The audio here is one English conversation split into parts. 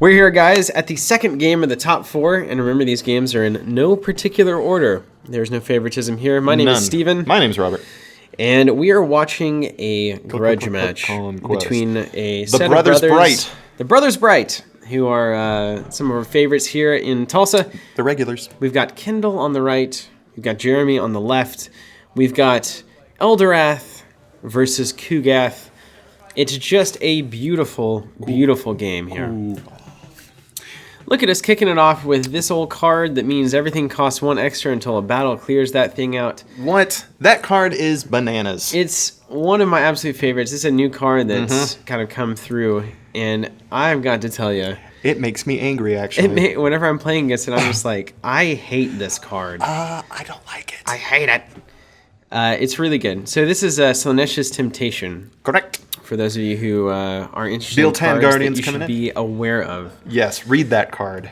We're here, guys, at the second game of the top four, and remember, these games are in no particular order. There's no favoritism here. My name is Steven. My name's Robert. And we are watching a grudge match between a set of brothers Bright. The Brothers Bright, who are some of our favorites here in Tulsa. The regulars. We've got Kendall on the right. We've got Jeremy on the left. We've got Eldorath versus Kugath. It's just a beautiful, beautiful game here. Ooh. Look at us kicking it off with this old card that means everything costs one extra until a battle clears that thing out. What? That card is bananas. It's one of my absolute favorites. It's a new card that's kind of come through, and I've got to tell you, it makes me angry, actually. Whenever I'm playing against it, I'm just like, I hate this card. I don't like it. I hate it. It's really good. So this is Slaanesha's Temptation. Correct. For those of you who are interested Built in cards Guardians that you should be aware of. Yes, read that card.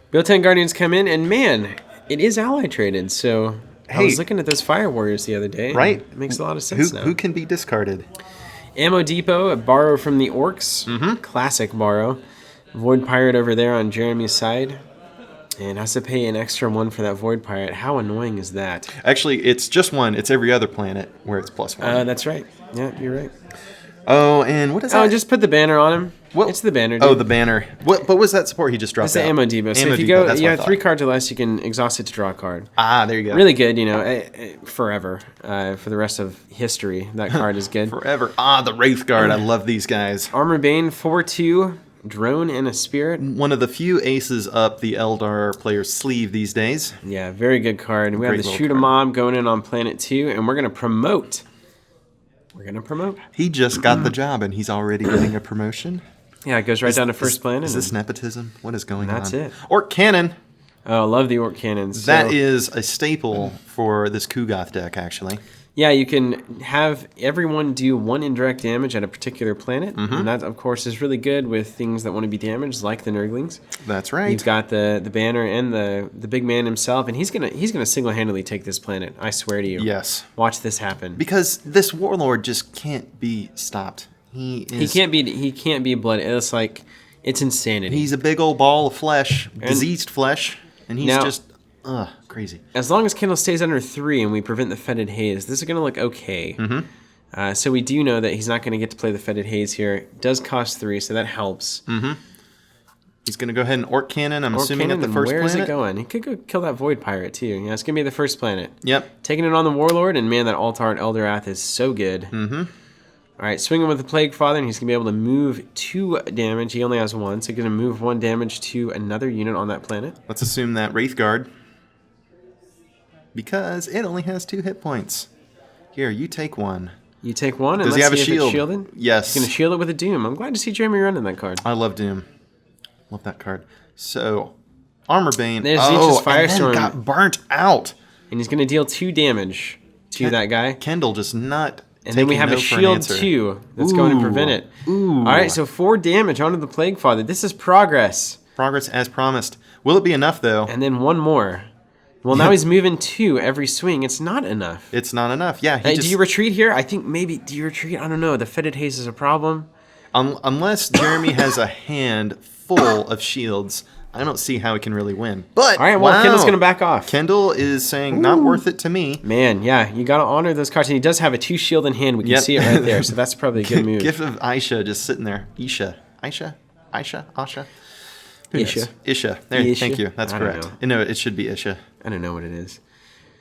Built-in Guardians come in, and man, it is ally traded. So I was looking at those Fire Warriors the other day. Right. It makes a lot of sense now. Who can be discarded? Ammo Depot, a borrow from the Orcs. Classic borrow. Void Pirate over there on Jeremy's side. And has to pay an extra one for that Void Pirate. How annoying is that? Actually, it's just one. It's every other planet where it's +1. That's right. Yeah, you're right. Oh, and what is that? Oh, just put the banner on him. What? It's the banner, dude. Oh, the banner. What was that support he just dropped? It's the Ammo Depot. So if you go, you have 3 cards or less, you can exhaust it to draw a card. Ah, there you go. Really good, you know, forever. For the rest of history, that card is good. Forever. Ah, the Wraith Guard. I love these guys. Armor Bane, 4/2, drone and a spirit. One of the few aces up the Eldar player's sleeve these days. Yeah, very good card. We have the Shoot 'em Mob going in on Planet 2, and we're going to promote. He just got the job, and he's already getting a promotion. Yeah, it goes right down to first planet. Is this nepotism? What is going on? That's it. Orc Cannon. Oh, I love the Orc Cannons. That is a staple for this Kugath deck, actually. Yeah, you can have everyone do 1 indirect damage at a particular planet, and that, of course, is really good with things that want to be damaged, like the Nurglings. That's right. You've got the banner and the big man himself, and he's gonna single-handedly take this planet. I swear to you. Yes. Watch this happen. Because this warlord just can't be stopped. He can't be blood. It's like, it's insanity. He's a big old ball of flesh, diseased flesh, and he's just crazy. As long as Kendall stays under 3 and we prevent the Fetid Haze, this is going to look okay. So we do know that he's not going to get to play the Fetid Haze here. It does cost 3, so that helps. He's going to go ahead and Orc Cannon, I'm assuming, at the first planet. Where is it going? He could go kill that Void Pirate, too. Yeah, it's going to be the first planet. Yep. Taking it on the Warlord, and man, that Altart Eldorath is so good. All right, swinging with the Plaguefather, and he's going to be able to move 2 damage. He only has 1, so he's going to move 1 damage to another unit on that planet. Let's assume that Wraith Guard, because it only has 2 hit points. Here, you take 1. You take 1, and does let's he have see a shield? If it's shielded. Yes. He's going to shield it with a Doom. I'm glad to see Jeremy running that card. I love Doom. Love that card. So, Armor Bane. There's Zeech's Firestorm. And then got burnt out. And he's going to deal 2 damage to that guy. Kendall just not. And then we have a shield 2 that's going to prevent it. All right, so 4 damage onto the Plaguefather. This is progress. Progress as promised. Will it be enough, though? And then 1 more. Well, now he's moving 2 every swing. It's not enough. It's not enough. Yeah. Do you retreat here? I think maybe. Do you retreat? I don't know. The Fetid Haze is a problem. Unless Jeremy has a hand full of shields, I don't see how he can really win. But all right, well, Kendall's going to back off. Kendall is saying, not worth it to me. Man, yeah, you got to honor those cards. And he does have a 2 shield in hand. We can see it right there, so that's probably a good move. Gift of Aisha just sitting there. Isha. Asha? Isha. There, thank you. That's correct. No, it should be Isha. I don't know what it is.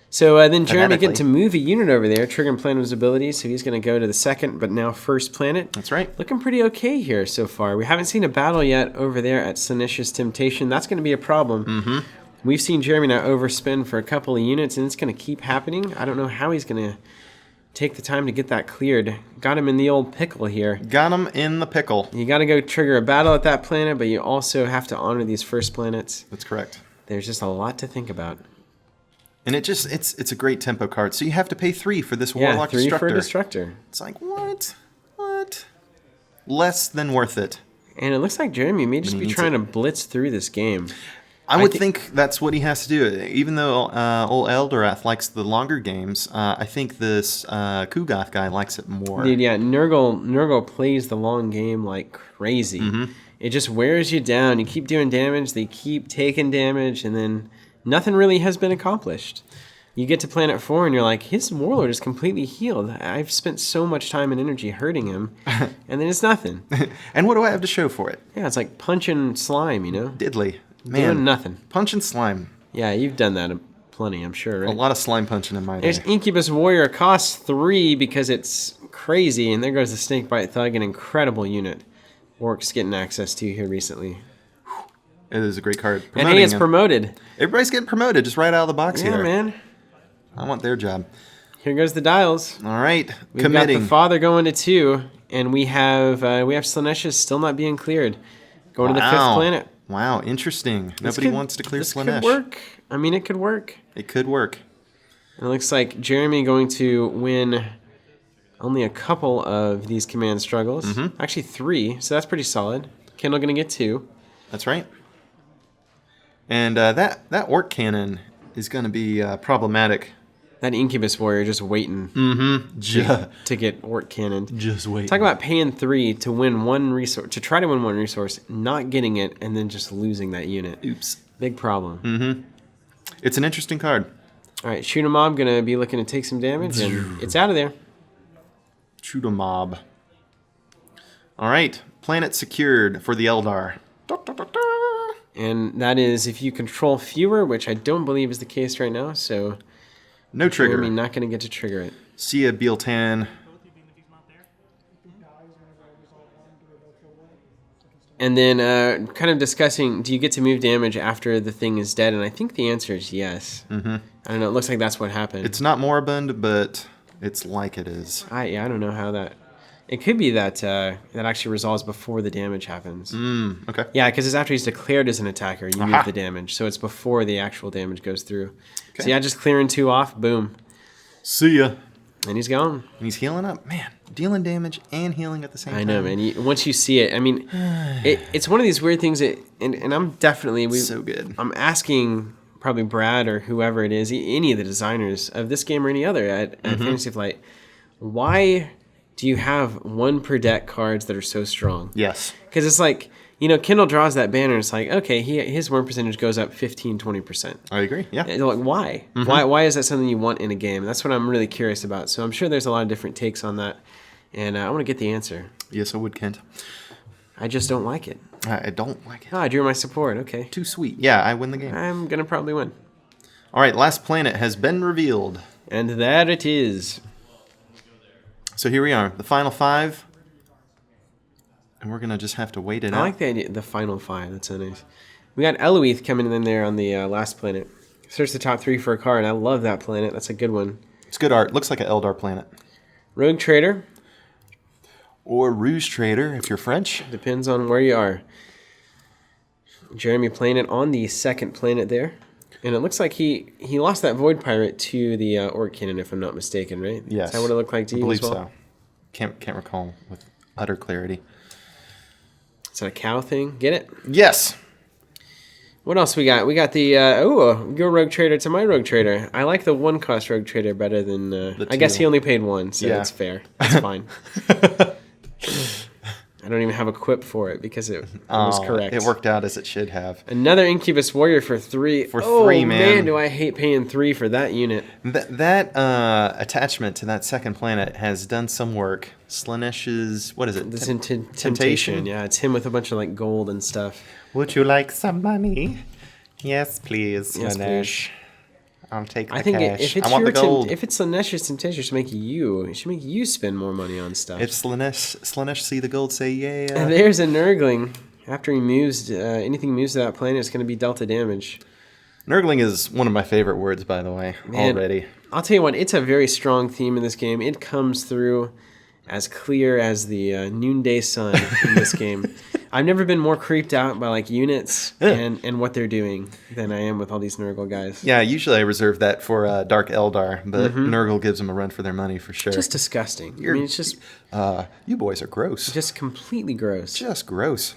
So then Jeremy getting to move a unit over there, triggering Plane's ability, so he's going to go to the second, but now first planet. That's right. Looking pretty okay here so far. We haven't seen a battle yet over there at Slaanesha's Temptation. That's going to be a problem. We've seen Jeremy now overspend for a couple of units, and it's going to keep happening. I don't know how he's going to take the time to get that cleared. Got him in the old pickle here. Got him in the pickle. You got to go trigger a battle at that planet, but you also have to honor these first planets. That's correct. There's just a lot to think about. And it's a great tempo card. So you have to pay 3 for this Warlock Destructor. 3 for a Destructor. It's like, what? Less than worth it. And it looks like Jeremy may just be trying to blitz through this game. I would think that's what he has to do. Even though old Eldorath likes the longer games, I think this Kugath guy likes it more. Dude, yeah, Nurgle plays the long game like crazy. it just wears you down. You keep doing damage, they keep taking damage, and then nothing really has been accomplished. You get to planet 4 and you're like, his warlord is completely healed. I've spent so much time and energy hurting him, and then it's nothing. And what do I have to show for it? Yeah, it's like punching slime, you know? Diddly. Man, doing nothing. Punching slime. Yeah, you've done that plenty, I'm sure, right? A lot of slime punching in my day. There's Incubus Warrior, costs 3 because it's crazy, and there goes the Snakebite Thug, an incredible unit. Orcs getting access to here recently. It is a great card. And hey, it's promoted. Everybody's getting promoted just right out of the box here. Yeah, man. I want their job. Here goes the dials. All right, We've committing. got the Father going to 2, and we have Slaanesh still not being cleared. Going to the 5th planet. Wow, interesting. Nobody wants to clear Slaanesh. This could work. I mean, it could work. It could work. And it looks like Jeremy going to win only a couple of these command struggles. Mm-hmm. Actually 3, so that's pretty solid. Kendall going to get 2. That's right. And that Orc Cannon is going to be problematic. That Incubus Warrior just waiting to get Orc Cannoned. Just waiting. Talk about paying 3 to win 1 resource, to try to win 1 resource, not getting it, and then just losing that unit. Oops. Big problem. Mm-hmm. It's an interesting card. All right, Shoot 'em Mob going to be looking to take some damage, and it's out of there. Shoot a mob. All right, planet secured for the Eldar. And that is if you control fewer, which I don't believe is the case right now, so... No trigger. Jeremy not going to get to trigger it. See ya, Bealtan. And then kind of discussing, do you get to move damage after the thing is dead? And I think the answer is yes. Mm-hmm. I don't know. It looks like that's what happened. It's not moribund, but it's like it is. I don't know how that... It could be that that actually resolves before the damage happens. Okay. Yeah, because it's after he's declared as an attacker, you move the damage. So it's before the actual damage goes through. Okay. So yeah, just clearing 2 off, boom. See ya. And he's gone. And he's healing up. Man, dealing damage and healing at the same time. I know, man. Once you see it, I mean, it's one of these weird things that, and I'm definitely... so good. I'm asking probably Brad or whoever it is, any of the designers of this game or any other at Fantasy Flight, why do you have 1 per deck cards that are so strong? Yes. Because it's like, you know, Kendall draws that banner, it's like, okay, his win percentage goes up 15, 20%. I agree, yeah. And like, why? Why is that something you want in a game? That's what I'm really curious about. So I'm sure there's a lot of different takes on that, and I want to get the answer. Yes, I would, Kent. I just don't like it. I don't like it. I drew my support, okay. Too sweet. Yeah, I win the game. I'm going to probably win. All right, last planet has been revealed. And that it is. So here we are, the final 5. And we're going to just have to wait it out. I like the idea, the final 5. That's so nice. We got Eldorath coming in there on the last planet. Search the top 3 for a card. I love that planet. That's a good one. It's good art. Looks like an Eldar planet. Rogue Trader. Or Rouge Trader, if you're French. Depends on where you are. Jeremy playing it on the 2nd planet there. And it looks like he lost that Void Pirate to the Orc Cannon, if I'm not mistaken, right? Yes. Is that what it looked like to you I believe as well? so. Can't recall with utter clarity. Is that a cow thing? Get it? Yes. What else we got? We got the, your Rogue Trader to my Rogue Trader. I like the 1-cost Rogue Trader better than, I guess he only paid 1, so that's fair. That's fine. I don't even have a quip for it because it was correct. It worked out as it should have. Another Incubus Warrior for 3. For 3, man. Oh, man, do I hate paying 3 for that unit. That attachment to that 2nd planet has done some work. Slaanesh's, what is it? This Temptation. Yeah, it's him with a bunch of like gold and stuff. Would you like some money? Yes, please, Yes, Slaanesh. I'll take the I think cash. if it's I want the gold. if it's Slaanesh's Temptation, it should make you spend more money on stuff. If Slaanesh see the gold, say yeah. And there's a Nurgling. After he moves, anything moves to that planet, it's going to be delta damage. Nurgling is one of my favorite words, by the way, already. I'll tell you what, it's a very strong theme in this game. It comes through as clear as the noonday sun in this game. I've never been more creeped out by like units and what they're doing than I am with all these Nurgle guys. Yeah, usually I reserve that for Dark Eldar, but Nurgle gives them a run for their money for sure. Just disgusting. I mean, it's just... you boys are gross. Just completely gross. Just gross.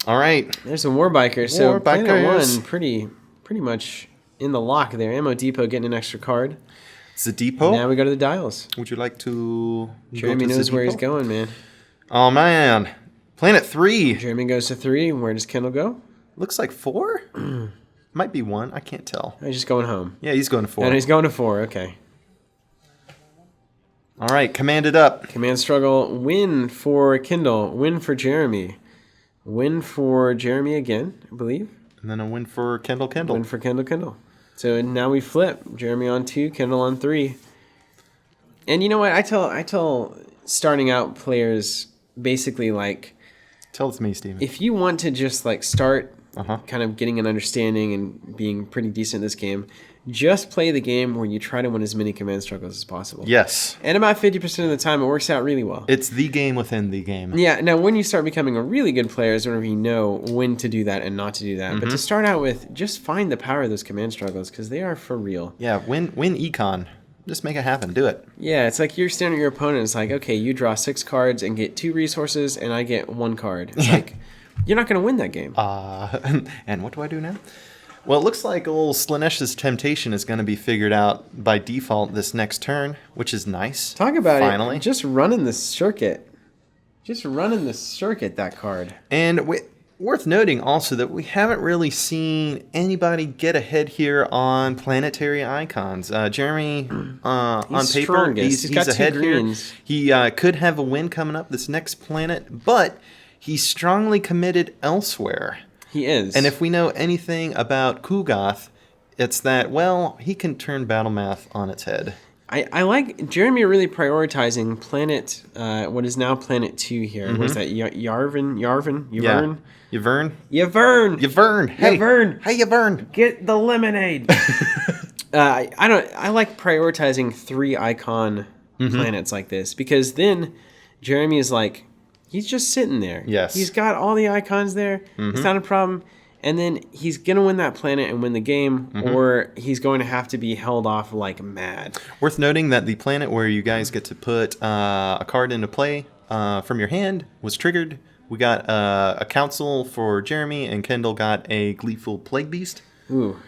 All right. There's a Warbiker. So Planet Warbikers. 1 pretty much in the lock there. Ammo Depot getting an extra card. It's a depot. Now we go to the dials. Would you like to... Jeremy knows where he's going, man. Oh, man. Planet 3. Jeremy goes to 3. Where does Kendall go? Looks like 4? Might be 1. I can't tell. He's just going home. Yeah, he's going to 4. And he's going to 4. Okay. All right, command it up. Command struggle. Win for Kendall. Win for Jeremy. Win for Jeremy again, I believe. And then a win for Kendall. Win for Kendall. So now we flip. Jeremy on 2, Kendall on 3. And you know what? I tell starting out players basically like... Tell it to me, Steven. If you want to just like start kind of getting an understanding and being pretty decent in this game, just play the game where you try to win as many command struggles as possible. Yes. And about 50% of the time, it works out really well. It's the game within the game. Yeah. Now, when you start becoming a really good player is whenever you know when to do that and not to do that. But to start out with, just find the power of those command struggles because they are for real. Yeah, win econ. Just make it happen. Do it. Yeah, it's like you're standing at your opponent. It's like, okay, you draw 6 cards and get 2 resources, and I get 1 card. It's like, you're not going to win that game. And what do I do now? Well, it looks like old Slanesh's Temptation is going to be figured out by default this next turn, which is nice. Talk about finally. It. Just running the circuit. That card. And worth noting also that we haven't really seen anybody get ahead here on planetary icons. Jeremy, on paper, he's got ahead 2 here. greens. He could have a win coming up this next planet, but he's strongly committed elsewhere. He is. And if we know anything about Kugoth, it's that, well, he can turn battle math on its head. I like Jeremy really prioritizing planet, what is now planet 2 here. What is that? Yavern? Yeah. Yavern? Hey, Yavern. Hey, Yavern. Get the lemonade. I like prioritizing 3 icon planets like this because then Jeremy is like, he's just sitting there. Yes. He's got all the icons there. It's not a problem. And then he's going to win that planet and win the game, or he's going to have to be held off like mad. Worth noting that the planet where you guys get to put a card into play from your hand was triggered. We got a council for Jeremy, and Kendall got a gleeful plague beast. Ooh.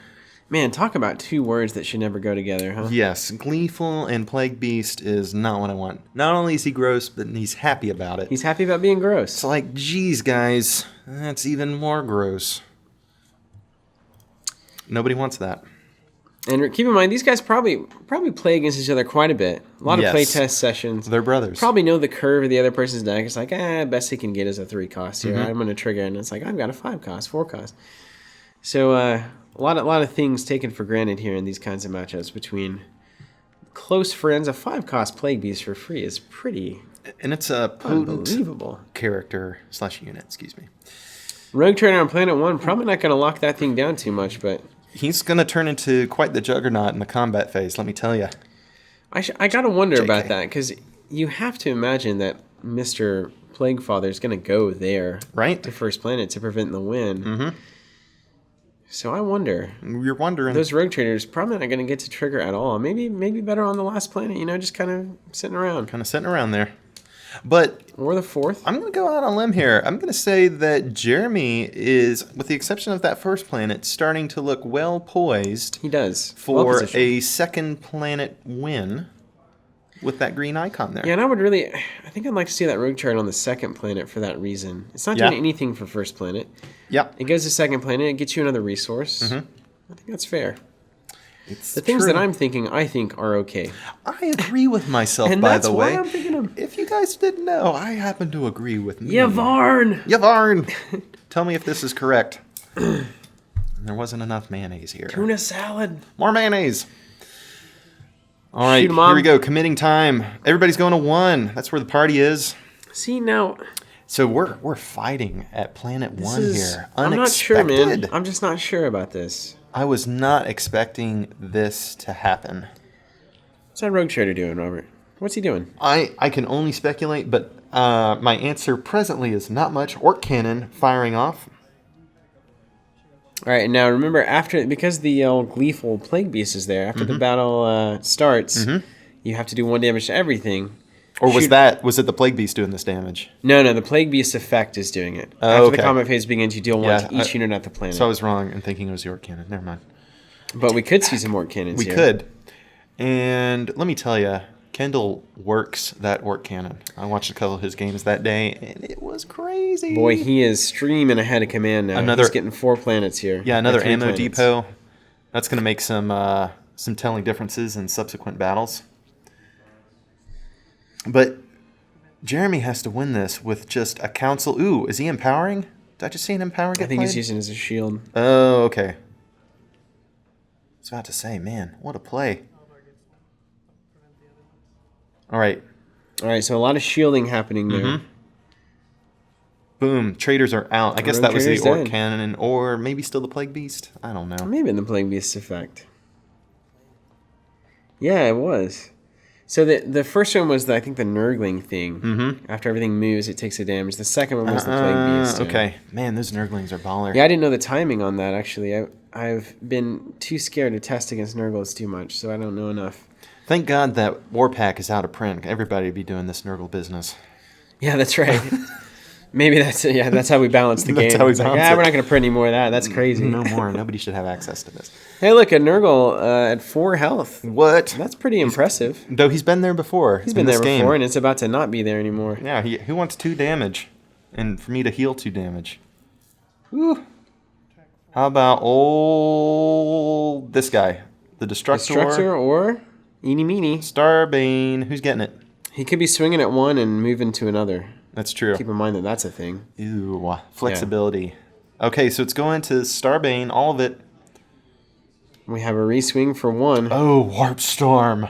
Man, talk about 2 words that should never go together, huh? Yes, gleeful and plague beast is not what I want. Not only is he gross, but he's happy about it. He's happy about being gross. It's like, geez, guys, that's even more gross. Nobody wants that. And keep in mind, these guys probably play against each other quite a bit. A lot of playtest sessions. They're brothers. Probably know the curve of the other person's deck. It's like, best he can get is a 3 cost here. I'm going to trigger, and it's like, I've got a 5 cost, 4 cost. So a lot of things taken for granted here in these kinds of matchups between close friends. A 5 cost Plague Beast for free is pretty and it's a potent unbelievable character / unit, excuse me. Rogue Trader on Planet 1, probably not going to lock that thing down too much, but... He's going to turn into quite the juggernaut in the combat phase, let me tell you. I got to wonder about that, because you have to imagine that Mr. Plaguefather is going to go there to first planet to prevent the win. So I wonder. You're wondering. Those Rogue Traders probably not going to get to trigger at all. Maybe better on the last planet, just kind of sitting around. Kind of sitting around there. But or the 4th. I'm going to go out on a limb here. I'm going to say that Jeremy is, with the exception of that first planet, starting to look well poised. He does. For a second planet win with that green icon there. Yeah, and I think I'd like to see that Rogue chart on the second planet for that reason. It's not doing anything for first planet. Yeah. It goes to second planet, it gets you another resource. I think that's fair. It's the things that I'm thinking, I think are okay. I agree with myself, and by that's the why way. I'm thinking of... If you guys didn't know, I happen to agree with me. Yavarn! Tell me if this is correct. There wasn't enough mayonnaise here. Tuna salad. More mayonnaise. All right, here we go. Committing time. Everybody's going to 1. That's where the party is. See, now... So we're fighting at Planet 1 here. I'm not sure, man. I'm just not sure about this. I was not expecting this to happen. What's that Rogue Trader doing, Robert? What's he doing? I can only speculate, but my answer presently is not much. Orc Cannon firing off. All right, now remember, because the old Gleeful Plague Beast is there, after the battle starts, you have to do 1 damage to everything. Or was it the Plague Beast doing this damage? No, the Plague Beast effect is doing it. After the combat phase begins, you deal 1 to each unit at the planet. So I was wrong in thinking it was the Orc Cannon. Never mind. But we could see some Orc Cannons here. We could. And let me tell you, Kendall works that Orc Cannon. I watched a couple of his games that day, and it was was crazy. Boy, he is streaming ahead of command now. He's getting 4 planets here. Yeah, another Three ammo planets. depot. That's going to make some telling differences in subsequent battles. But Jeremy has to win this with just a council. Ooh, is he empowering? Did I just see an empower get I think played? he's using it as a shield. Oh, okay. I was about to say, man, what a play. All right. All right, so a lot of shielding happening there. Mm-hmm. Boom. Traders are out. I guess Rogue that was the Trader's Orc dead. Cannon, or maybe still the Plague Beast. I don't know. Maybe in the Plague Beast effect. Yeah, it was. So the first one was, I think, the Nurgling thing. Mm-hmm. After everything moves, it takes a damage. The second one was the Plague Beast. Okay. Man, those Nurglings are baller. Yeah, I didn't know the timing on that, actually. I've been too scared to test against Nurgles too much, so I don't know enough. Thank God that Warpack is out of print. Everybody would be doing this Nurgle business. Yeah, that's right. Maybe that's how we balance the game. That's how we It's like, balance it. we're not going to print any more of that. That's crazy. No more. Nobody should have access to this. Hey, look, a Nurgle at 4 health. What? That's pretty impressive. Though he's been there before. He's been there before, and it's about to not be there anymore. Yeah, who wants 2 damage? And for me to heal 2 damage. Woo. How about this guy? The Destructor? Destructor or Eeny Meeny. Starbane. Who's getting it? He could be swinging at one and moving to another. That's true. Keep in mind that that's a thing. Ew. Flexibility. Okay, so it's going to Starbane, all of it. We have a reswing for 1. Oh, Warp Storm.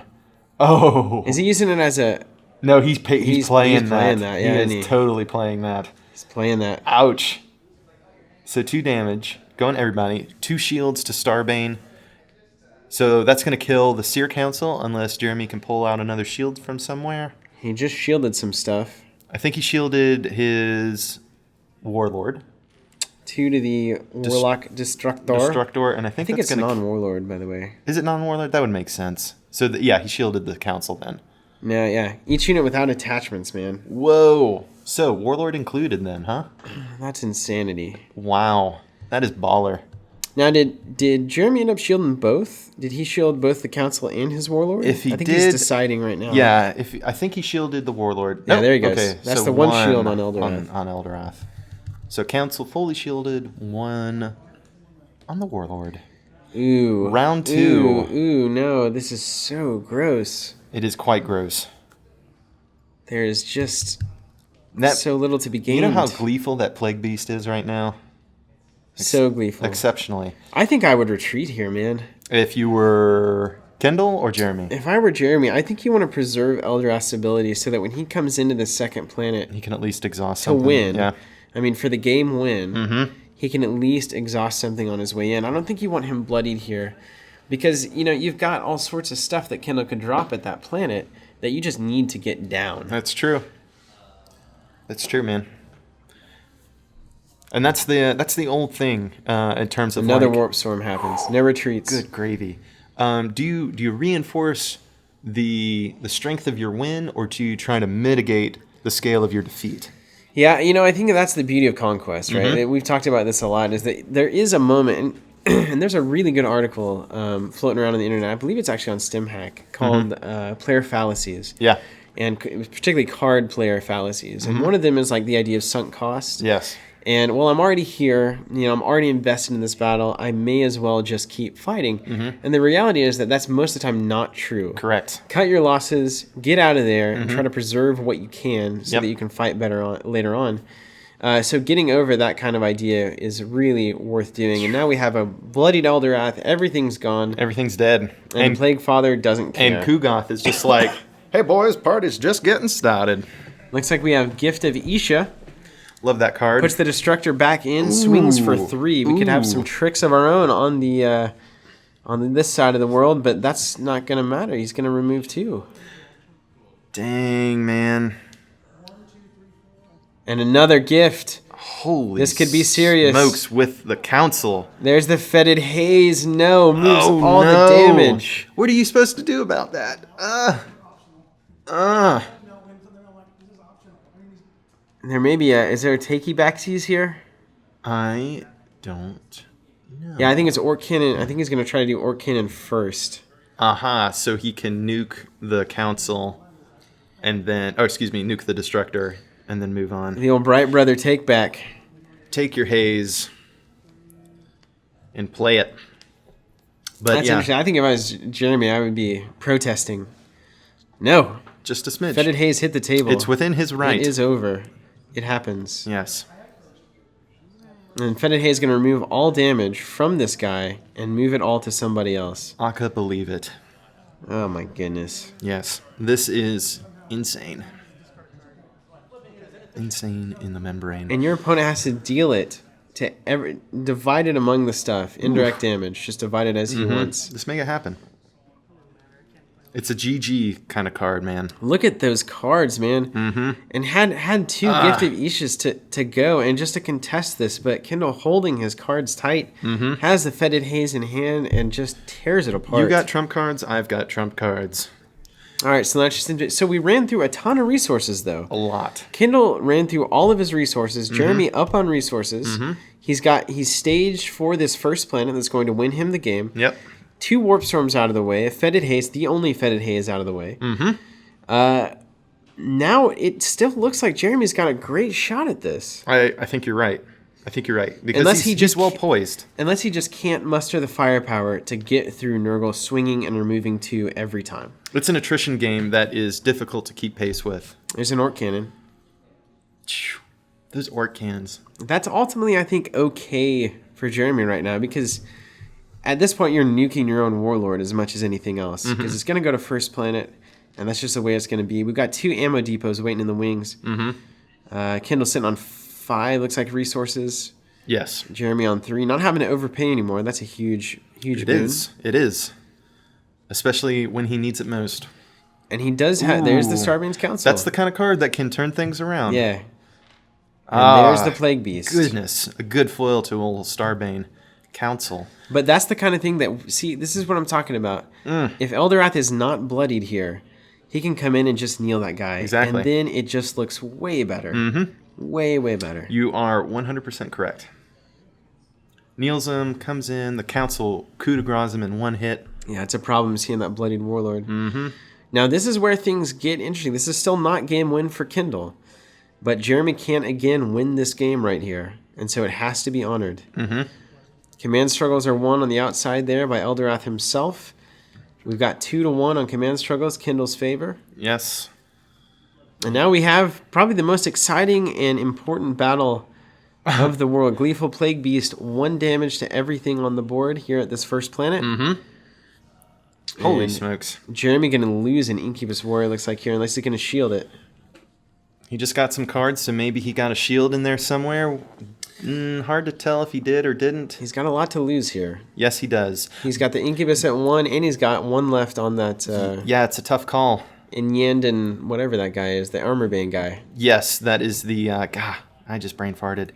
Oh. Is he using it as a... No, he's playing that. Yeah, he is totally playing that. He's playing that. Ouch. So 2 damage. Going everybody. 2 shields to Starbane. So that's going to kill the Seer Council unless Jeremy can pull out another shield from somewhere. He just shielded some stuff. I think he shielded his Warlord. 2 to the Warlock Destructor. And I think it's that's going to... non-Warlord, by the way. Is it non-Warlord? That would make sense. So, yeah, he shielded the Council then. Yeah. Each unit without attachments, man. Whoa. So, Warlord included then, huh? That's insanity. Wow. That is baller. Now, did Jeremy end up shielding both? Did he shield both the Council and his Warlord? If he I think did, he's deciding right now. Yeah, I think he shielded the Warlord. Yeah, there he goes. Okay, That's so the one shield on Eldorath. On Eldorath. So Council fully shielded, 1 on the Warlord. Ooh. Round 2. Ooh, no. This is so gross. It is quite gross. There is just so little to be gained. You know how gleeful that Plague Beast is right now? So gleeful. Exceptionally. I think I would retreat here, man. If you were Kendall or Jeremy? If I were Jeremy, I think you want to preserve Eldorath's ability so that when he comes into the second planet He can at least exhaust to something. win, Yeah. I mean, for the game win, Mm-hmm. he can at least exhaust something on his way in. I don't think you want him bloodied here because, you've got all sorts of stuff that Kendall could drop at that planet that you just need to get down. That's true. That's true, man. And that's the old thing in terms of Another warp storm happens. No retreats. Good gravy. Do you reinforce the strength of your win, or do you try to mitigate the scale of your defeat? Yeah, I think that's the beauty of Conquest, right? Mm-hmm. We've talked about this a lot, is that there is a moment, and there's a really good article floating around on the internet, I believe it's actually on StimHack, called Player Fallacies. Yeah. And particularly card player fallacies. And one of them is like the idea of sunk cost. Yes. And, well, I'm already here, I'm already invested in this battle, I may as well just keep fighting. And the reality is that that's most of the time not true. Correct. Cut your losses, get out of there, and try to preserve what you can so Yep. that you can fight better later on. So getting over that kind of idea is really worth doing. And now we have a bloodied Eldorath, everything's gone, Everything's dead. and Plaguefather doesn't care. And Kugoth is just like, hey boys, party's just getting started. Looks like we have Gift of Isha. Love that card. Puts the Destructor back in, swings for 3. We could have some tricks of our own on the on this side of the world, but that's not going to matter. He's going to remove 2. Dang, man. And another gift. Holy This could be serious. smokes with the Council. There's the Fetid Haze. No, moves Oh, all no. the damage. What are you supposed to do about that? There may be is there a takey backsies here? I don't know. Yeah, I think it's Orc Cannon. I think he's going to try to do Orc Cannon first. Aha, so he can nuke the Council and then, nuke the Destructor and then move on. The old Bright Brother take back. Take your haze and play it. But That's interesting. I think if I was Jeremy, I would be protesting. No. Just a smidge. Fetid Haze hit the table. It's within his right. It is over. It happens. Yes. And Fetid Haze is going to remove all damage from this guy and move it all to somebody else. Aka believe it. Oh my goodness. Yes. This is insane. Insane in the membrane. And your opponent has to deal it to divide it among the stuff. Indirect damage. Just divide it as he wants. Just make it happen. It's a GG kind of card, man. Look at those cards, man. And had two Gifted Ishas to go and just to contest this, but Kendall holding his cards tight, has the Fetid Haze in hand and just tears it apart. You got trump cards, I've got trump cards. All right, so that's just so we ran through a ton of resources, though. A lot. Kendall ran through all of his resources. Jeremy up on resources. He's staged for this first planet that's going to win him the game. Yep. 2 Warp Storms out of the way. A Fetid Haze, the only Fetid Haze out of the way. Now it still looks like Jeremy's got a great shot at this. I think you're right. Because he's well poised. Unless he just can't muster the firepower to get through Nurgle swinging and removing 2 every time. It's an attrition game that is difficult to keep pace with. There's an Orc Cannon. Those Orc cannons. That's ultimately, I think, okay for Jeremy right now because at this point you're nuking your own Warlord as much as anything else because it's going to go to first planet and that's just the way it's going to be. We've got 2 ammo depots waiting in the wings. Kendall's sitting on 5, looks like, resources. Yes. Jeremy on 3. Not having to overpay anymore. That's a huge boon. It is. Especially when he needs it most. And he does have... There's the Starbane's Council. That's the kind of card that can turn things around. Yeah. And there's the Plague Beast. Goodness. A good foil to old Starbane Council. But that's the kind of thing that... See, this is what I'm talking about. If Eldorath is not bloodied here, he can come in and just kneel that guy. Exactly. And then it just looks way better. Way, way better. You are 100% correct. Kneels him, comes in, the council coup de grace him in 1 hit. Yeah, it's a problem seeing that bloodied Warlord. Now, this is where things get interesting. This is still not game win for Kendall. But Jeremy can't, again, win this game right here. And so it has to be honored. Command struggles are 1 on the outside there by Eldorath himself. We've got 2-1 on command struggles, Kendall's favor. Yes. And now we have probably the most exciting and important battle of the world. Gleeful Plague Beast, 1 damage to everything on the board here at this first planet. Holy smokes. Jeremy going to lose an Incubus Warrior, looks like here, unless he's going to shield it. He just got some cards, so maybe he got a shield in there somewhere. Hard to tell if he did or didn't. He's got a lot to lose here. Yes, he does. He's got the Incubus at 1, and he's got 1 left on that... yeah, it's a tough call. Inyandon, whatever that guy is, the Armorbane guy. Yes, that is the... God, I just brain farted.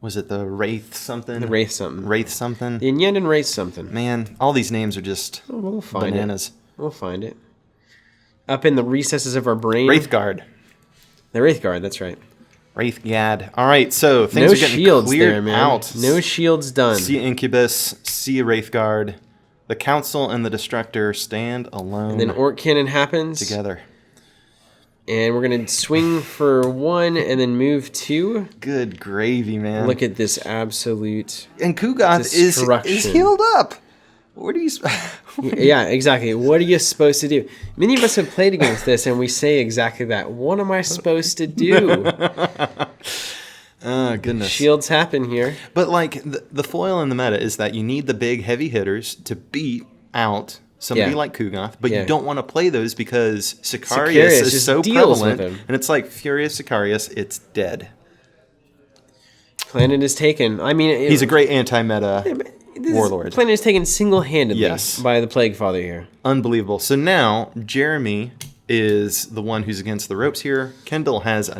Was it the Wraith something? The Wraith something. Wraith something? The Inyandon Wraith something. Man, all these names are just we'll find bananas. It. We'll find it. Up in the recesses of our brain. Wraithguard. The Wraithguard, that's right. Wraithgad. All right, so things are getting shields cleared there, man. out. No shields done. See Incubus, see Wraithguard. The Council and the Destructor stand alone. And then Orc Cannon happens. Together. And we're going to swing for 1 and then move 2. Good gravy, man. Look at this absolute And Kugoth is healed up. What are you... Yeah, exactly. What are you supposed to do? Many of us have played against this, and we say exactly that. What am I supposed to do? Oh, goodness. Shields happen here. But, like, the foil in the meta is that you need the big, heavy hitters to beat out somebody like Kugoth, but you don't want to play those because Sicarius is so prevalent. And it's like, Furious Sicarius, it's dead. Planet is taken. I mean... He's a great anti-meta... Warlord. Planet is taken single-handedly by the Plaguefather here. Unbelievable. So now Jeremy is the one who's against the ropes here. Kendall has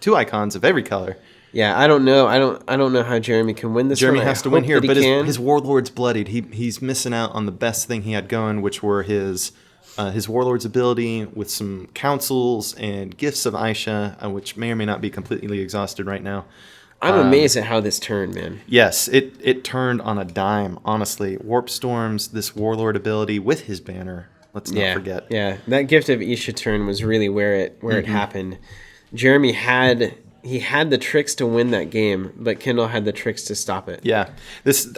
two icons of every color. Yeah, I don't know. I don't know how Jeremy can win this. Jeremy one. has to win here, but his Warlord's bloodied. He's missing out on the best thing he had going, which were his Warlord's ability with some councils and gifts of Aisha, which may or may not be completely exhausted right now. I'm amazed at how this turned, man. Yes, it turned on a dime, honestly. Warp Storms, this Warlord ability with his banner. Let's not forget. Yeah, that Gift of Isha turn was really where it happened. Jeremy had the tricks to win that game, but Kendall had the tricks to stop it. Yeah.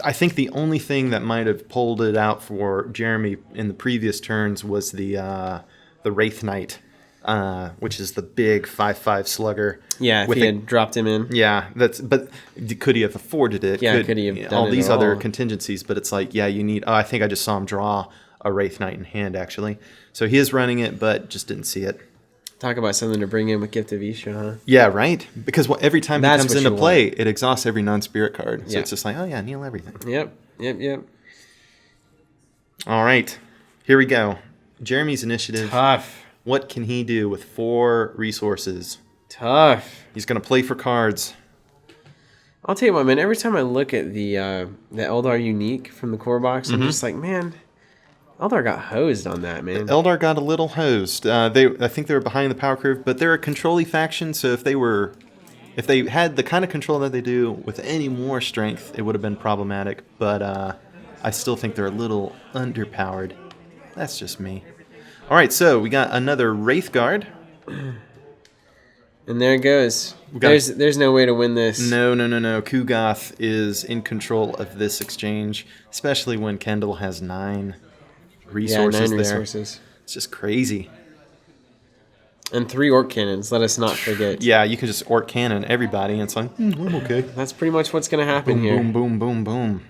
I think the only thing that might have pulled it out for Jeremy in the previous turns was the Wraith Knight, which is the big 5/5 slugger. Yeah, if he had dropped him in. Yeah, but could he have afforded it? Yeah, could he have done all it these at other all? contingencies? But it's like, yeah, you need. Oh, I think I just saw him draw a Wraith Knight in hand, actually. So he is running it, but just didn't see it. Talk about something to bring in with Gift of Isha, huh? Yeah, right? Because every time That's he comes into play, it exhausts every non-spirit card. So it's just like, oh yeah, kneel everything. Yep. All right, here we go. Jeremy's initiative. Tough. What can he do with 4 resources? Tough. He's going to play for cards. I'll tell you what, man. Every time I look at the Eldar Unique from the core box, I'm just like, man, Eldar got hosed on that, man. Eldar got a little hosed. I think they were behind the power curve, but they're a control-y faction, so if they had the kind of control that they do with any more strength, it would have been problematic. But I still think they're a little underpowered. That's just me. All right, so we got another Wraith Guard. And there it goes. There's no way to win this. No. Kugoth is in control of this exchange, especially when Kendall has 9 resources 9 there. resources. It's just crazy. And 3 Orc Cannons, let us not forget. Yeah, you can just Orc Cannon everybody, and it's like, I'm okay. That's pretty much what's going to happen here. Boom.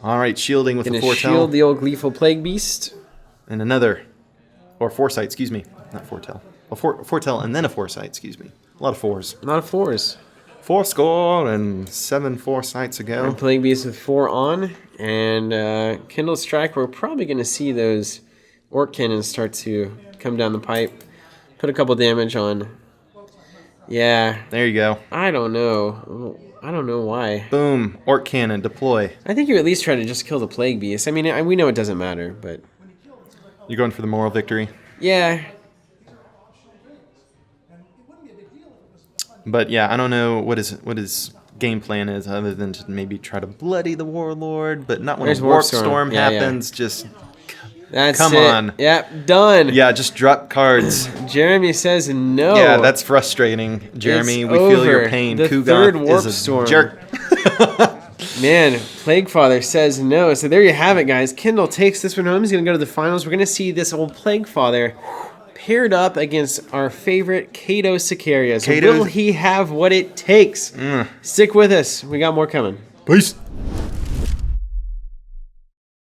All right, shielding with the Foretell. Shield the old Gleeful Plague Beast. And another, or Foresight, excuse me, not Foretell. Foretell and then a Foresight, excuse me. A lot of 4s. A lot of 4s. 4 score and 7 Foresights ago. And Plague Beast with 4 on. And Kindle Strike, we're probably going to see those Orc Cannons start to come down the pipe. Put a couple damage on. Yeah. There you go. I don't know. I don't know why. Boom. Orc Cannon, deploy. I think you at least try to just kill the Plague Beast. I mean, we know it doesn't matter, but... You're going for the moral victory? Yeah. But yeah, I don't know what his game plan is other than to maybe try to bloody the Warlord, but not when a Warp Storm happens. Just come on. Yep, done. Yeah, just drop cards. Jeremy says no. Yeah, that's frustrating. Jeremy, we feel your pain. The Kugoth third Warp is a Storm. jerk. Man, Plaguefather says no. So there you have it, guys. Kendall takes this one home. He's going to go to the finals. We're going to see this old Plaguefather paired up against our favorite Kato Sicarius. Will he have what it takes? Stick with us. We got more coming. Peace.